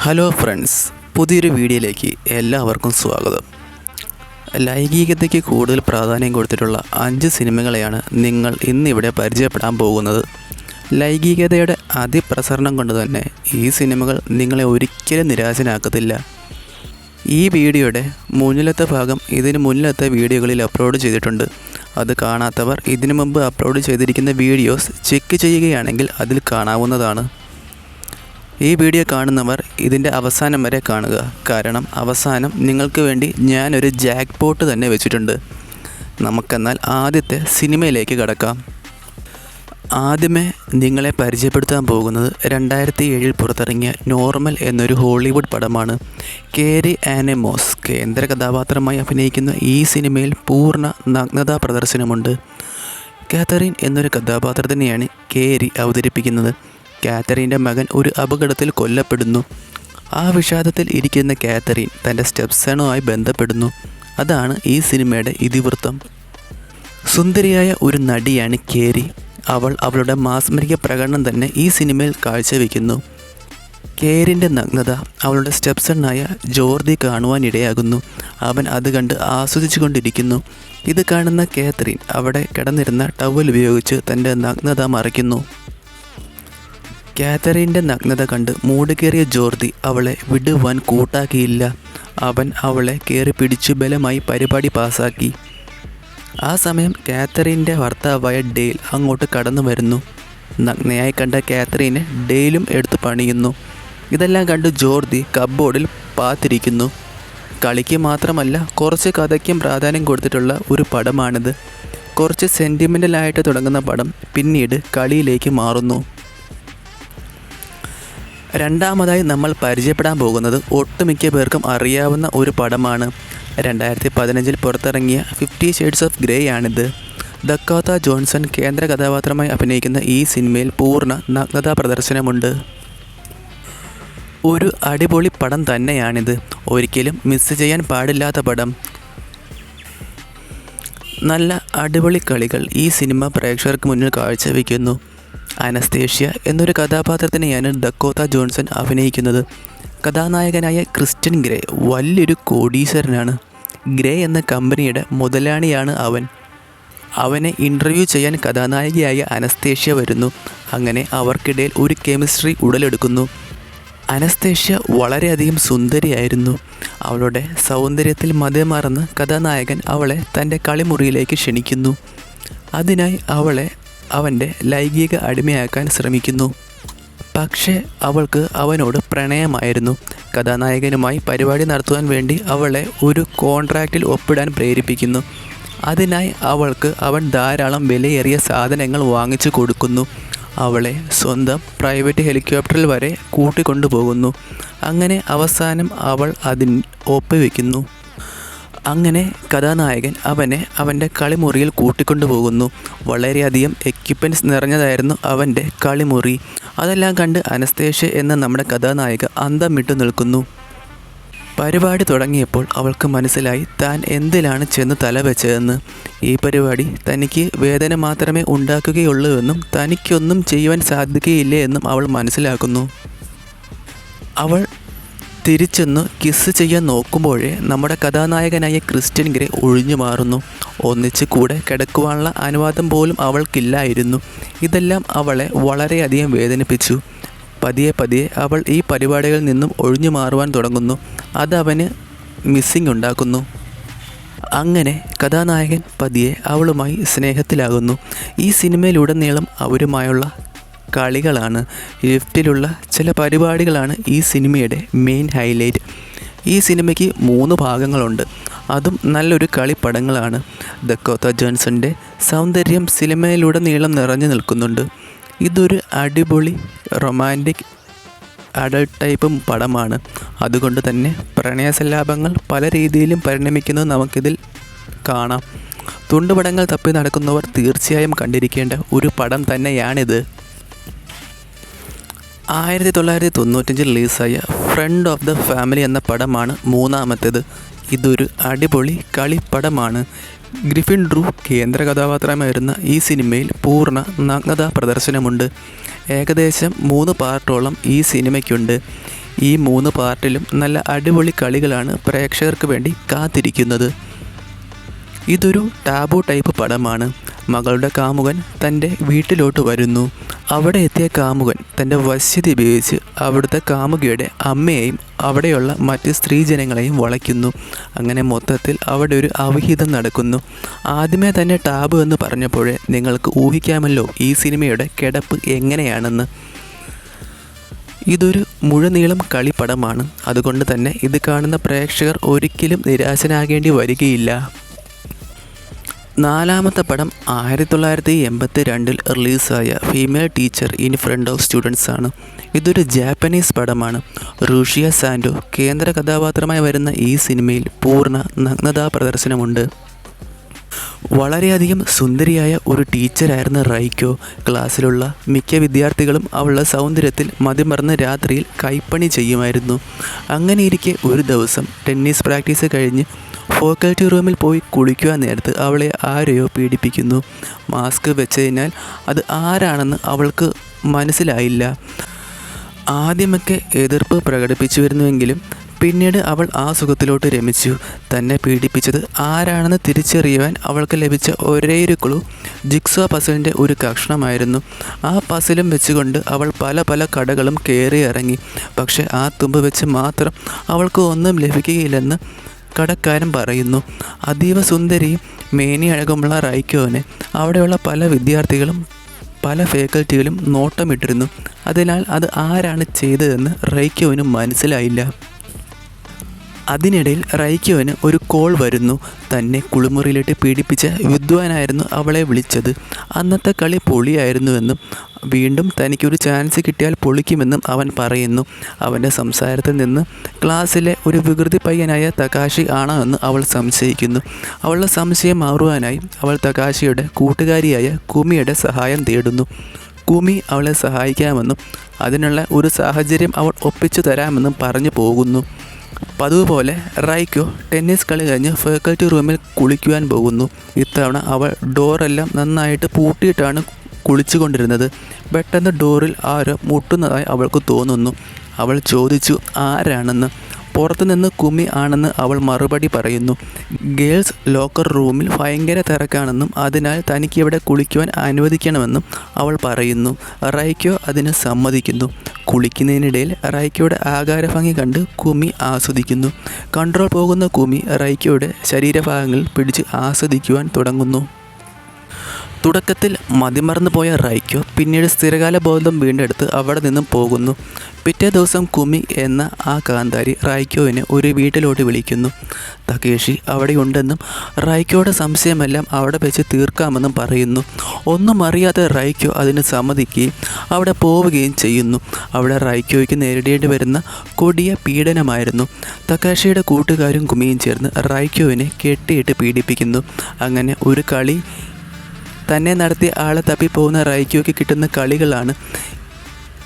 Hello friends, പുതിയൊരു വീഡിയോയിലേക്ക് എല്ലാവർക്കും സ്വാഗതം. ലൈംഗികതയ്ക്ക് കൂടുതൽ പ്രാധാന്യം കൊടുത്തിട്ടുള്ള 5 സിനിമകളെയാണ് നിങ്ങൾ ഇന്നിവിടെ പരിചയപ്പെടാൻ പോകുന്നത്. ലൈംഗികതയുടെ അതിപ്രസരണം കൊണ്ട് തന്നെ ഈ സിനിമകൾ നിങ്ങളെ ഒരിക്കലും നിരാശനാക്കത്തില്ല. ഈ വീഡിയോയുടെ മുന്നിലത്തെ ഭാഗം ഇതിന് മുന്നിലത്തെ വീഡിയോകളിൽ അപ്ലോഡ് ചെയ്തിട്ടുണ്ട്. അത് കാണാത്തവർ ഇതിനു മുമ്പ് അപ്ലോഡ് ചെയ്തിരിക്കുന്ന വീഡിയോസ് ചെക്ക് ചെയ്യുകയാണെങ്കിൽ അതിൽ കാണാവുന്നതാണ്. ഈ വീഡിയോ കാണുന്നവർ ഇതിൻ്റെ അവസാനം വരെ കാണുക. കാരണം അവസാനം നിങ്ങൾക്ക് വേണ്ടി ഞാനൊരു ജാക്ക് പോട്ട് തന്നെ വെച്ചിട്ടുണ്ട്. നമുക്കെന്നാൽ ആദ്യത്തെ സിനിമയിലേക്ക് കടക്കാം. ആദ്യമേ നിങ്ങളെ പരിചയപ്പെടുത്താൻ പോകുന്നത് 2007 പുറത്തിറങ്ങിയ നോർമൽ എന്നൊരു ഹോളിവുഡ് പടമാണ്. കേരി ആൻ മോസ് കേന്ദ്ര കഥാപാത്രമായി അഭിനയിക്കുന്ന ഈ സിനിമയിൽ പൂർണ്ണ നഗ്നതാ പ്രദർശനമുണ്ട്. കാതറിൻ എന്നൊരു കഥാപാത്രത്തിനെയാണ് കേരി അവതരിപ്പിക്കുന്നത്. കാതറിൻ്റെ മകൻ ഒരു അപകടത്തിൽ കൊല്ലപ്പെടുന്നു. ആ വിഷാദത്തിൽ ഇരിക്കുന്ന കാതറിൻ തൻ്റെ സ്റ്റെപ്സണുമായി ബന്ധപ്പെടുന്നു. അതാണ് ഈ സിനിമയുടെ ഇതിവൃത്തം. സുന്ദരിയായ ഒരു നടിയാണ് കേരി. അവൾ അവളുടെ മാസ്മരിക പ്രകടനം തന്നെ ഈ സിനിമയിൽ കാഴ്ചവെക്കുന്നു. കേരിൻ്റെ നഗ്നത അവളുടെ സ്റ്റെപ്സണായ ജോർദി കാണുവാനിടയാകുന്നു. അവൻ അത് കണ്ട് ആസ്വദിച്ചു കൊണ്ടിരിക്കുന്നു. ഇത് കാണുന്ന കാതറിൻ അവിടെ കിടന്നിരുന്ന ടവൽ ഉപയോഗിച്ച് തൻ്റെ നഗ്നത മറയ്ക്കുന്നു. കാതറിൻ്റെ നഗ്നത കണ്ട് മൂടുകേറിയ ജോർദി അവളെ വിടുവാൻ കൂട്ടാക്കിയില്ല. അവൻ അവളെ കയറി പിടിച്ചു ബലമായി പരിപാടി പാസാക്കി. ആ സമയം കാതറിൻ്റെ ഭർത്താവായ ഡെയിൽ അങ്ങോട്ട് കടന്നു വരുന്നു. നഗ്നയായി കണ്ട കാതറിനെ ഡെയിലും എടുത്ത് പണിയുന്നു. ഇതെല്ലാം കണ്ട് ജോർദി കബ്ബോർഡിൽ പാത്തിരിക്കുന്നു. കളിക്ക് മാത്രമല്ല, കുറച്ച് കഥയ്ക്കും പ്രാധാന്യം കൊടുത്തിട്ടുള്ള ഒരു പടമാണിത്. കുറച്ച് സെൻറ്റിമെൻ്റലായിട്ട് തുടങ്ങുന്ന പടം പിന്നീട് കളിയിലേക്ക് മാറുന്നു. രണ്ടാമതായി നമ്മൾ പരിചയപ്പെടാൻ പോകുന്നത് ഒട്ടുമിക്ക പേർക്കും അറിയാവുന്ന ഒരു പടമാണ്. 2015 പുറത്തിറങ്ങിയ 50 ഷെയ്ഡ്സ് ഓഫ് ഗ്രേ ആണിത്. ഡക്കോത്ത ജോൺസൺ കേന്ദ്ര കഥാപാത്രമായി അഭിനയിക്കുന്ന ഈ സിനിമയിൽ പൂർണ്ണ നഗ്നതാ പ്രദർശനമുണ്ട്. ഒരു അടിപൊളി പടം തന്നെയാണിത്. ഒരിക്കലും മിസ് ചെയ്യാൻ പാടില്ലാത്ത പടം. നല്ല അടിപൊളി കളികൾ ഈ സിനിമ പ്രേക്ഷകർക്ക് മുന്നിൽ കാഴ്ചവെക്കുന്നു. അനസ്തേഷ്യ എന്നൊരു കഥാപാത്രത്തിനെയാണ് ഡക്കോത്ത ജോൺസൺ അഭിനയിക്കുന്നത്. കഥാനായകനായ ക്രിസ്റ്റ്യൻ ഗ്രേ വലിയൊരു കോടീശ്വരനാണ്. ഗ്രേ എന്ന കമ്പനിയുടെ മുതലാളിയാണ് അവൻ. അവനെ ഇൻ്റർവ്യൂ ചെയ്യാൻ കഥാനായികയായ അനസ്തേഷ്യ വരുന്നു. അങ്ങനെ അവർക്കിടയിൽ ഒരു കെമിസ്ട്രി ഉടലെടുക്കുന്നു. അനസ്തേഷ്യ വളരെയധികം സുന്ദരിയായിരുന്നു. അവളുടെ സൗന്ദര്യത്തിൽ മതിമറന്ന് കഥാനായകൻ അവളെ തൻ്റെ കളിമുറിയിലേക്ക് ക്ഷണിക്കുന്നു. അതിനായി അവളെ അവൻ്റെ ലൈംഗിക അടിമയാക്കാൻ ശ്രമിക്കുന്നു. പക്ഷേ അവൾക്ക് അവനോട് പ്രണയമായിരുന്നു. കഥാനായകനുമായി പരിപാടി നടത്തുവാൻ വേണ്ടി അവളെ ഒരു കോൺട്രാക്റ്റിൽ ഒപ്പിടാൻ പ്രേരിപ്പിക്കുന്നു. അതിനായി അവൾക്ക് അവൻ ധാരാളം വിലയേറിയ സാധനങ്ങൾ വാങ്ങിച്ചു കൊടുക്കുന്നു. അവളെ സ്വന്തം പ്രൈവറ്റ് ഹെലികോപ്റ്ററിൽ വരെ കൂട്ടിക്കൊണ്ടുപോകുന്നു. അങ്ങനെ അവസാനം അവൾ അതിന് ഒപ്പുവെക്കുന്നു. അങ്ങനെ കഥാനായകൻ അവനെ അവൻ്റെ കളിമുറിയിൽ കൂട്ടിക്കൊണ്ടുപോകുന്നു. വളരെയധികം എക്യുപ്മെൻറ്റ്സ് നിറഞ്ഞതായിരുന്നു അവൻ്റെ കളിമുറി. അതെല്ലാം കണ്ട് അനസ്തേഷ്യ എന്ന നമ്മുടെ കഥാനായിക അന്തം വിട്ടു നിൽക്കുന്നു. പരിപാടി തുടങ്ങിയപ്പോൾ അവൾക്ക് മനസ്സിലായി താൻ എന്തിലാണ് ചെന്ന് തലവെച്ചതെന്ന്. ഈ പരിപാടി തനിക്ക് വേദന മാത്രമേ ഉണ്ടാക്കുകയുള്ളൂ എന്നും തനിക്കൊന്നും ചെയ്യുവാൻ സാധിക്കുകയില്ല എന്നും അവൾ മനസ്സിലാക്കുന്നു. അവൾ തിരിച്ചൊന്ന് കിസ് ചെയ്യാൻ നോക്കുമ്പോഴേ നമ്മുടെ കഥാനായകനായ ക്രിസ്റ്റ്യൻ ഗ്രേ ഒഴിഞ്ഞു മാറുന്നു. ഒന്നിച്ച് കൂടെ കിടക്കുവാനുള്ള അനുവാദം പോലും അവൾക്കില്ലായിരുന്നു. ഇതെല്ലാം അവളെ വളരെയധികം വേദനിപ്പിച്ചു. പതിയെ പതിയെ അവൾ ഈ പരിപാടികളിൽ നിന്നും ഒഴിഞ്ഞു മാറുവാൻ തുടങ്ങുന്നു. അതവന് മിസ്സിംഗ് ഉണ്ടാക്കുന്നു. അങ്ങനെ കഥാനായകൻ പതിയെ അവളുമായി സ്നേഹത്തിലാകുന്നു. ഈ സിനിമയിലുടനീളം അവരുമായുള്ള കളികളാണ്, ലിഫ്റ്റിലുള്ള ചില പരിപാടികളാണ് ഈ സിനിമയുടെ മെയിൻ ഹൈലൈറ്റ്. ഈ സിനിമയ്ക്ക് 3 ഭാഗങ്ങളുണ്ട്. അതും നല്ലൊരു കളിപ്പടങ്ങളാണ്. ഡക്കോത്ത ജോൺസൻ്റെ സൗന്ദര്യം സിനിമയിലുടനീളം നിറഞ്ഞു നിൽക്കുന്നുണ്ട്. ഇതൊരു അടിപൊളി റൊമാൻറ്റിക് അഡൾട്ട് ടൈപ്പ് പടമാണ്. അതുകൊണ്ട് തന്നെ പ്രണയസല്ലാപങ്ങൾ പല രീതിയിലും പരിണമിക്കുന്നത് നമുക്കിതിൽ കാണാം. തുണ്ടുപടങ്ങൾ തപ്പി നടക്കുന്നവർ തീർച്ചയായും കണ്ടിരിക്കേണ്ട ഒരു പടം തന്നെയാണിത്. 1995 റിലീസായ ഫ്രണ്ട് ഓഫ് ദ ഫാമിലി എന്ന പടമാണ് മൂന്നാമത്തേത്. ഇതൊരു അടിപൊളി കളിപ്പടമാണ്. ഗ്രിഫിൻ ഡ്രൂ കേന്ദ്ര കഥാപാത്രമായിരുന്ന ഈ സിനിമയിൽ പൂർണ്ണ നഗ്നതാ പ്രദർശനമുണ്ട്. ഏകദേശം 3 പാർട്ടോളം ഈ സിനിമയ്ക്കുണ്ട്. ഈ 3 പാർട്ടിലും നല്ല അടിപൊളി കളികളാണ് പ്രേക്ഷകർക്ക് വേണ്ടി കാത്തിരിക്കുന്നത്. ഇതൊരു ടാബു ടൈപ്പ് പടമാണ്. മകളുടെ കാമുകൻ തൻ്റെ വീട്ടിലോട്ട് വരുന്നു. അവിടെ എത്തിയ കാമുകൻ തൻ്റെ വശ്യത ഉപയോഗിച്ച് അവിടുത്തെ കാമുകിയുടെ അമ്മയെയും അവിടെയുള്ള മറ്റ് സ്ത്രീജനങ്ങളെയും വളയ്ക്കുന്നു. അങ്ങനെ മൊത്തത്തിൽ അവിടെ ഒരു അവിഹിതം നടക്കുന്നു. ആദ്യമേ തന്നെ ടാബു എന്ന് പറഞ്ഞപ്പോഴേ നിങ്ങൾക്ക് ഊഹിക്കാമല്ലോ ഈ സിനിമയുടെ കിടപ്പ് എങ്ങനെയാണെന്ന്. ഇതൊരു മുഴുനീളം കളിപ്പടമാണ്. അതുകൊണ്ട് തന്നെ ഇത് കാണുന്ന പ്രേക്ഷകർ ഒരിക്കലും നിരാശനാകേണ്ടി വരികയില്ല. 4ാമത്തെ പടം 1982 റിലീസായ female teacher in front of students ആണ്. ഇതൊരു ജാപ്പനീസ് പടമാണ്. റൂഷിയ സാൻഡോ കേന്ദ്ര കഥാപാത്രമായി വരുന്ന ഈ സിനിമയിൽ പൂർണ്ണ നഗ്നതാ പ്രദർശനമുണ്ട്. വളരെയധികം സുന്ദരിയായ ഒരു ടീച്ചറായിരുന്ന റൈക്കോ. ക്ലാസ്സിലുള്ള മിക്ക വിദ്യാർത്ഥികളും അവളുടെ സൗന്ദര്യത്തിൽ മതിമറന്ന് രാത്രിയിൽ കൈപ്പണി ചെയ്യുമായിരുന്നു. അങ്ങനെയിരിക്കെ ഒരു ദിവസം ടെന്നീസ് പ്രാക്ടീസ് കഴിഞ്ഞ് ഫാക്കൽറ്റി റൂമിൽ പോയി കുളിക്കുവാൻ നേരത്ത് അവളെ ആരെയോ പീഡിപ്പിക്കുന്നു. മാസ്ക് വെച്ചതിനാൽ അത് ആരാണെന്ന് അവൾക്ക് മനസ്സിലായില്ല. ആദ്യമൊക്കെ എതിർപ്പ് പ്രകടിപ്പിച്ചു വരുന്നുവെങ്കിലും പിന്നീട് അവൾ ആ സുഖത്തിലോട്ട് രമിച്ചു. തന്നെ പീഡിപ്പിച്ചത് ആരാണെന്ന് തിരിച്ചറിയുവാൻ അവൾക്ക് ലഭിച്ച ഒരേയൊരു ക്ലൂ ജിക്സോ പസിലിൻ്റെ ഒരു കഷ്ണമായിരുന്നു. ആ പസിലും വെച്ചുകൊണ്ട് അവൾ പല കടകളും കയറി ഇറങ്ങി. പക്ഷെ ആ തുമ്പ് വെച്ച് മാത്രം അവൾക്ക് ഒന്നും ലഭിക്കുകയില്ലെന്ന് കടക്കാരൻ പറയുന്നു. അതീവ സുന്ദരിയും മേനി അഴകുമുള്ള റൈക്കോനെ അവിടെയുള്ള പല വിദ്യാർത്ഥികളും പല ഫാക്കൽറ്റികളും നോട്ടമിട്ടിരുന്നു. അതിനാൽ അത് ആരാണ് ചെയ്തതെന്ന് റൈക്കോവിന് മനസ്സിലായില്ല. അതിനിടയിൽ റൈക്കോവിന് ഒരു കോൾ വരുന്നു. തന്നെ കുളിമുറിയിലിട്ട് പീഡിപ്പിച്ച വിദ്വാനായിരുന്നു അവളെ വിളിച്ചത്. അന്നത്തെ കളി പൊളിയായിരുന്നുവെന്നും വീണ്ടും തനിക്കൊരു ചാൻസ് കിട്ടിയാൽ പൊളിക്കുമെന്നും അവൻ പറയുന്നു. അവൻ്റെ സംസാരത്തിൽ നിന്ന് ക്ലാസ്സിലെ ഒരു വികൃതി പയ്യനായ തകാശി ആണോ എന്ന് അവൾ സംശയിക്കുന്നു. അവളുടെ സംശയം മാറുവാനായി അവൾ തകാശിയുടെ കൂട്ടുകാരിയായ കുമിയുടെ സഹായം തേടുന്നു. കുമി അവളെ സഹായിക്കാമെന്നും അതിനുള്ള ഒരു സാഹചര്യം അവൾ ഒപ്പിച്ചു തരാമെന്നും പറഞ്ഞു പോകുന്നു. പതിവുപോലെ റൈക്കോ ടെന്നീസ് കളി കഴിഞ്ഞ് ഫാക്കൽറ്റി റൂമിൽ കുളിക്കുവാൻ പോകുന്നു. ഇത്തവണ അവൾ ഡോറെല്ലാം നന്നായിട്ട് പൂട്ടിയിട്ടാണ് കുളിച്ചുകൊണ്ടിരുന്നത്. പെട്ടെന്ന് ഡോറിൽ ആരോ മുട്ടുന്നതായി അവൾക്ക് തോന്നുന്നു. അവൾ ചോദിച്ചു ആരാണെന്ന്. പുറത്തുനിന്ന് കുമി ആണെന്ന് അവൾ മറുപടി പറയുന്നു. ഗേൾസ് ലോക്കർ റൂമിൽ ഭയങ്കര തിരക്കാണെന്നും അതിനാൽ തനിക്കിവിടെ കുളിക്കുവാൻ അനുവദിക്കണമെന്നും അവൾ പറയുന്നു. റൈക്കോ അതിന് സമ്മതിക്കുന്നു. കുളിക്കുന്നതിനിടയിൽ റൈക്കോയുടെ ആകാരഭംഗി കണ്ട് കുമി ആസ്വദിക്കുന്നു. കൺട്രോൾ പോകുന്ന കുമി റൈക്കോയുടെ ശരീരഭാഗങ്ങളിൽ പിടിച്ച് ആസ്വദിക്കുവാൻ തുടങ്ങുന്നു. തുടക്കത്തിൽ മതിമറന്നു പോയ റൈക്കോ പിന്നീട് സ്ഥിരകാല ബോധം വീണ്ടെടുത്ത് അവിടെ നിന്നും പോകുന്നു. പിറ്റേ ദിവസം കുമി എന്ന ആ കാന്താരി റൈക്കോവിനെ ഒരു വീട്ടിലോട്ട് വിളിക്കുന്നു. തകേഷി അവിടെയുണ്ടെന്നും റൈക്കോയുടെ സംശയമെല്ലാം അവിടെ വെച്ച് തീർക്കാമെന്നും പറയുന്നു. ഒന്നും അറിയാതെ റൈക്കോ അതിന് സമ്മതിക്കുകയും അവിടെ പോവുകയും ചെയ്യുന്നു. അവിടെ റൈക്കോയ്ക്ക് നേരിടേണ്ടി വരുന്ന കൊടിയ പീഡനമായിരുന്നു. തകാഷിയുടെ കൂട്ടുകാരും കുമിയും ചേർന്ന് റൈക്കോവിനെ കെട്ടിയിട്ട് പീഡിപ്പിക്കുന്നു. അങ്ങനെ ഒരു കളി തന്നെ നടത്തിയ ആളെ തപ്പിപ്പോകുന്ന റൈക്കോയ്ക്ക് കിട്ടുന്ന കളികളാണ്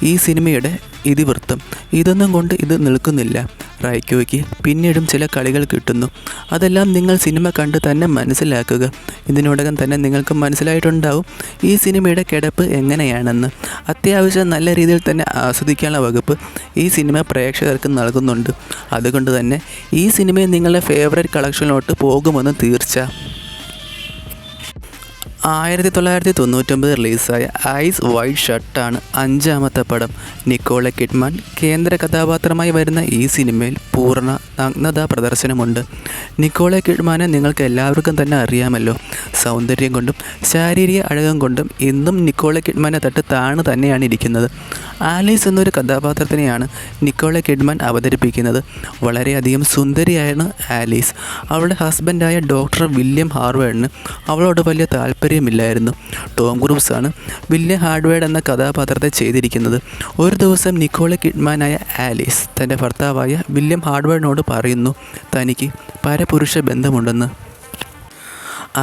ഈ സിനിമയുടെ ഇതിവൃത്തം. ഇതൊന്നും കൊണ്ട് ഇത് നിൽക്കുന്നില്ല. റൈക്കോയ്ക്ക് പിന്നീടും ചില കളികൾ കിട്ടുന്നു. അതെല്ലാം നിങ്ങൾ സിനിമ കണ്ട് തന്നെ മനസ്സിലാക്കുക. ഇതിനോടകം തന്നെ നിങ്ങൾക്ക് മനസ്സിലായിട്ടുണ്ടാവും ഈ സിനിമയുടെ കിടപ്പ് എങ്ങനെയാണെന്ന്. അത്യാവശ്യം നല്ല രീതിയിൽ തന്നെ ആസ്വദിക്കാനുള്ള വകുപ്പ് ഈ സിനിമ പ്രേക്ഷകർക്ക് നൽകുന്നുണ്ട്. അതുകൊണ്ട് തന്നെ ഈ സിനിമയെ നിങ്ങളുടെ ഫേവറേറ്റ് കളക്ഷനിലോട്ട് പോകുമെന്ന് തീർച്ച. 1999 റിലീസായ ഐസ് വൈഡ് ഷട്ടാണ് 5ാമത്തെ പടം. നിക്കോളെ കിഡ്മാൻ കേന്ദ്ര കഥാപാത്രമായി വരുന്ന ഈ സിനിമയിൽ പൂർണ്ണ നഗ്നതാ പ്രദർശനമുണ്ട്. നിക്കോളെ കിഡ്മാനെ നിങ്ങൾക്ക് എല്ലാവർക്കും തന്നെ അറിയാമല്ലോ. സൗന്ദര്യം കൊണ്ടും ശാരീരിക അഴകം കൊണ്ടും ഇന്നും നിക്കോളെ കിഡ്മാനെ താണു തന്നെയാണ് ഇരിക്കുന്നത്. ആലീസ് എന്നൊരു കഥാപാത്രത്തിനെയാണ് നിക്കോളെ കിഡ്മാൻ അവതരിപ്പിക്കുന്നത്. വളരെയധികം സുന്ദരിയാണ് ആലീസ്. അവളുടെ ഹസ്ബൻഡായ ഡോക്ടർ വില്യം ഹാർവേഡിന് അവളോട് വലിയ താല്പര്യമില്ലായിരുന്നു. ടോം ക്രൂസാണ് വില്യം ഹാർവേഡ് എന്ന കഥാപാത്രത്തെ ചെയ്തിരിക്കുന്നത്. ഒരു ദിവസം നിക്കോളെ കിഡ്മാനായ ആലീസ് തൻ്റെ ഭർത്താവായ വില്യം ഹാർവേഡിനോട് പറയുന്നു തനിക്ക് പരപുരുഷ ബന്ധമുണ്ടെന്ന്.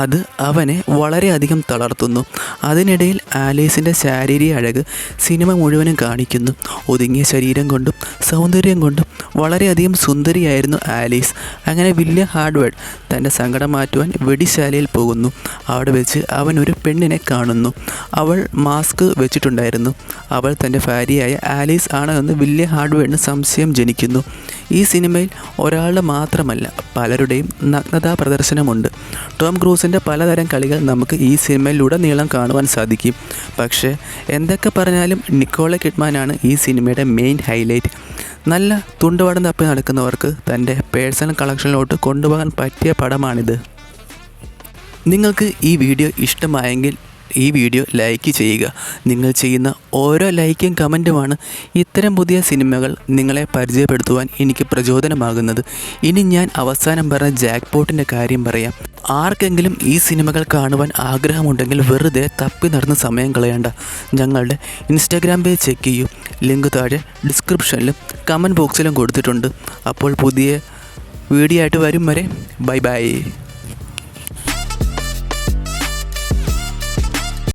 അത് അവനെ വളരെയധികം തളർത്തുന്നു. അതിനിടയിൽ ആലീസിൻ്റെ ശാരീരിക അഴക് സിനിമ മുഴുവനും കാണിക്കുന്നു. ഒതുങ്ങിയ ശരീരം കൊണ്ടും സൗന്ദര്യം കൊണ്ടും വളരെയധികം സുന്ദരിയായിരുന്നു ആലീസ്. അങ്ങനെ വില്യം ഹാർഡ്വുഡ് തൻ്റെ സങ്കടം മാറ്റുവാൻ വെടിശാലയിൽ പോകുന്നു. അവിടെ വെച്ച് അവൻ ഒരു പെണ്ണിനെ കാണുന്നു. അവൾ മാസ്ക് വെച്ചിട്ടുണ്ടായിരുന്നു. അവൾ തൻ്റെ ഭാര്യയായ ആലീസ് ആണോ എന്ന് വില്യം ഹാർഡ്വുഡിന് സംശയം ജനിക്കുന്നു. ഈ സിനിമയിൽ ഒരാളുടെ മാത്രമല്ല പലരുടെയും നഗ്നതാ പ്രദർശനമുണ്ട്. ടോം ക്രൂസിൻ്റെ പലതരം കളികൾ നമുക്ക് ഈ സിനിമയിലുടനീളം കാണുവാൻ സാധിക്കും. പക്ഷേ എന്തൊക്കെ പറഞ്ഞാലും നിക്കോള കിഡ്മാനാണ് ഈ സിനിമയുടെ മെയിൻ ഹൈലൈറ്റ്. നല്ല തുണ്ടുപാടം തപ്പി നടക്കുന്നവർക്ക് തൻ്റെ പേഴ്സണൽ കളക്ഷനിലോട്ട് കൊണ്ടുപോകാൻ പറ്റിയ പടമാണിത്. നിങ്ങൾക്ക് ഈ വീഡിയോ ഇഷ്ടമായെങ്കിൽ ഈ വീഡിയോ ലൈക്ക് ചെയ്യുക. നിങ്ങൾ ചെയ്യുന്ന ഓരോ ലൈക്കും കമൻറ്റുമാണ് ഇത്തരം പുതിയ സിനിമകൾ നിങ്ങളെ പരിചയപ്പെടുത്തുവാൻ എനിക്ക് പ്രചോദനമാകുന്നത്. ഇനി ഞാൻ അവസാനം പറഞ്ഞ ജാക്ക്പോട്ടിൻ്റെ കാര്യം പറയാം. ആർക്കെങ്കിലും ഈ സിനിമകൾ കാണുവാൻ ആഗ്രഹമുണ്ടെങ്കിൽ വെറുതെ തപ്പി നടന്ന് സമയം കളയേണ്ട. ഞങ്ങളുടെ ഇൻസ്റ്റാഗ്രാം പേജ് ചെക്ക് ചെയ്യൂ. ലിങ്ക് താഴെ ഡിസ്ക്രിപ്ഷനിലും കമൻറ്റ് ബോക്സിലും കൊടുത്തിട്ടുണ്ട്. അപ്പോൾ പുതിയ വീഡിയോ ആയിട്ട് വരും വരെ ബൈ ബൈ.